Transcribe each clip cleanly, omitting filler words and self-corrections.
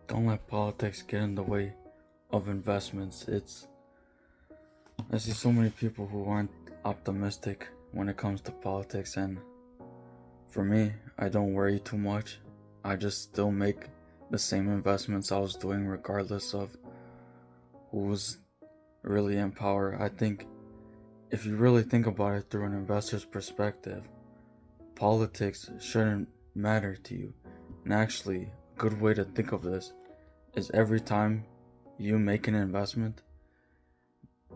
Don't let politics get in the way of investments. I see so many people who aren't optimistic when it comes to politics, and for me, I don't worry too much. I just still make the same investments I was doing regardless of who's really in power. I think if you really think about it through an investor's perspective, politics shouldn't matter to you. And actually, a good way to think of this is every time you make an investment,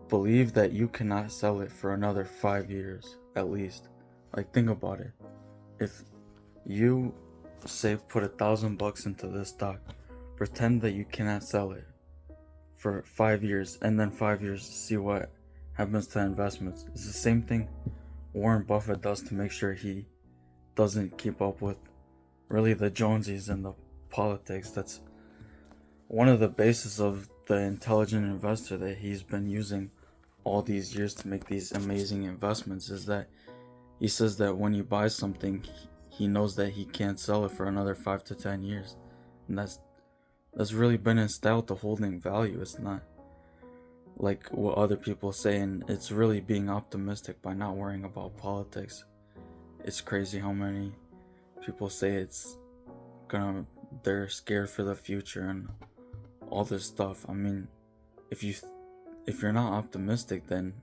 believe that you cannot sell it for another 5 years at least. Like, think about it. If you say put $1,000 into this stock, pretend that you cannot sell it for 5 years, and then 5 years see what happens to investments. It's the same thing Warren Buffett does to make sure he doesn't keep up with really the Jonesies and the politics. That's one of the bases of the intelligent investor that he's been using all these years to make these amazing investments, is that he says that when he buys something, he knows that he can't sell it for another 5 to 10 years. And that's really been instilled to holding value. It's not like what other people say, and it's really being optimistic by not worrying about politics. It's crazy how many people say they're scared for the future and all this stuff. I mean, if you're not optimistic, then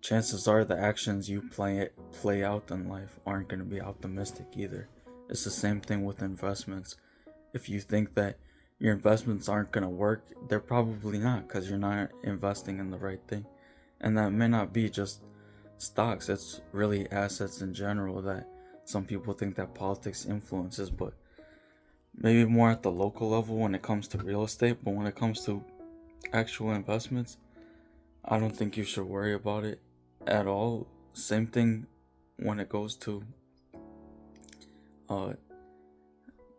chances are the actions you play out in life aren't going to be optimistic either. It's the same thing with investments. If you think that your investments aren't going to work, they're probably not, because you're not investing in the right thing. And that may not be just stocks, it's really assets in general that some people think that politics influences, but maybe more at the local level when it comes to real estate. But when it comes to actual investments, I don't think you should worry about it at all. Same thing when it goes to uh,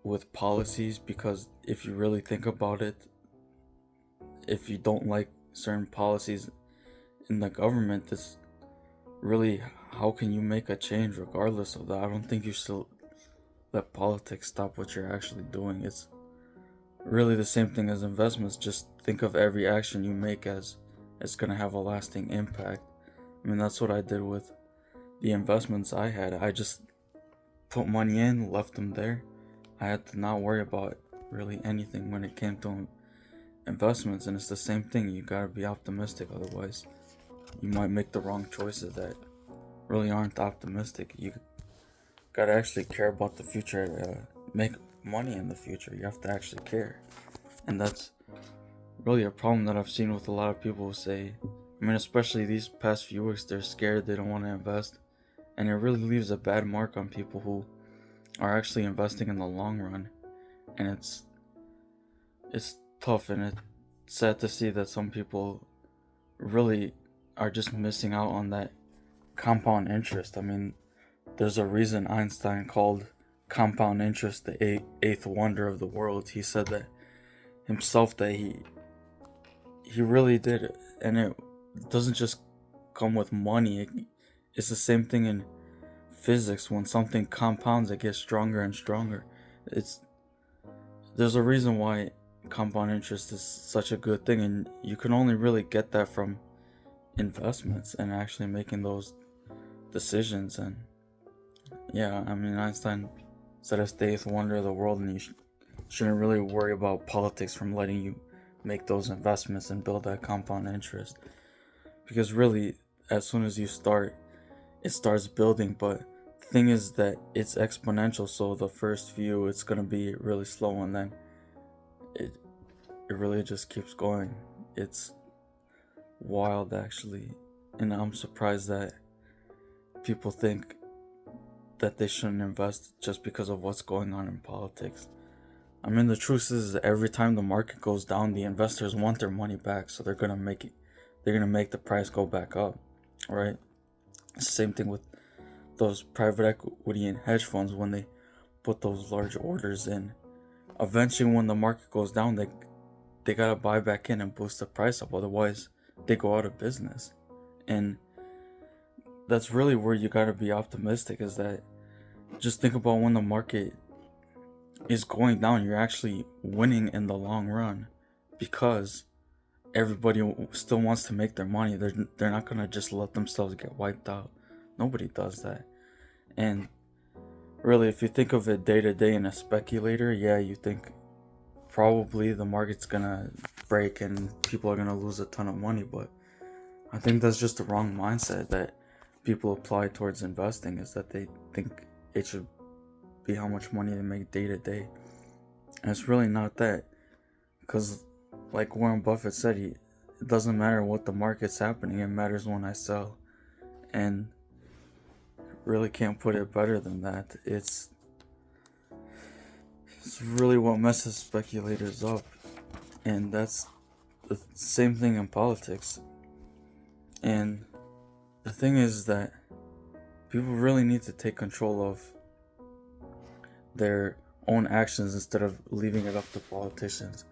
with policies, because if you really think about it, if you don't like certain policies in the government, it's really, how can you make a change regardless of that? I don't think you should let politics stop what you're actually doing. It's really the same thing as investments. Just think of every action you make as it's gonna have a lasting impact. I mean, that's what I did with the investments I had. I just put money in, left them there. I had to not worry about really anything when it came to investments, and it's the same thing. You gotta be optimistic, otherwise you might make the wrong choices that really aren't optimistic. You gotta actually care about the future to make money in the future. You have to actually care, and that's really a problem that I've seen with a lot of people who say, I mean, especially these past few weeks, they're scared, they don't want to invest, and it really leaves a bad mark on people who are actually investing in the long run. And it's tough, and it's sad to see that some people really are just missing out on that compound interest. I mean, there's a reason Einstein called compound interest the eighth wonder of the world. He said that himself, that he really did it, and it doesn't just come with money. It's the same thing in physics. When something compounds, it gets stronger and stronger. There's a reason why compound interest is such a good thing, and you can only really get that from investments and actually making those decisions. And yeah, I mean, Einstein said it's the eighth wonder of the world, and you shouldn't really worry about politics from letting you make those investments and build that compound interest, because really, as soon as you start, it starts building. But the thing is that it's exponential, so the first few, it's gonna be really slow, and then it really just keeps going. It's wild, actually, and I'm surprised that people think that they shouldn't invest just because of what's going on in politics. I mean, the truth is that every time the market goes down, the investors want their money back, so they're gonna make the price go back up, right? It's the same thing with those private equity and hedge funds. When they put those large orders in, eventually when the market goes down, they gotta buy back in and boost the price up, otherwise they go out of business. And that's really where you gotta be optimistic, is that just think about when the market is going down, you're actually winning in the long run, because everybody still wants to make their money. They're not gonna just let themselves get wiped out. Nobody does that. And really, if you think of it day to day in a speculator, yeah, you think probably the market's gonna break and people are gonna lose a ton of money. But I think that's just the wrong mindset that people apply towards investing, is that they think it should be how much money they make day to day. And it's really not that. Because, like Warren Buffett said, it doesn't matter what the market's happening, it matters when I sell. And really can't put it better than that. It's really what messes speculators up. And that's the same thing in politics. And the thing is that people really need to take control of their own actions instead of leaving it up to politicians.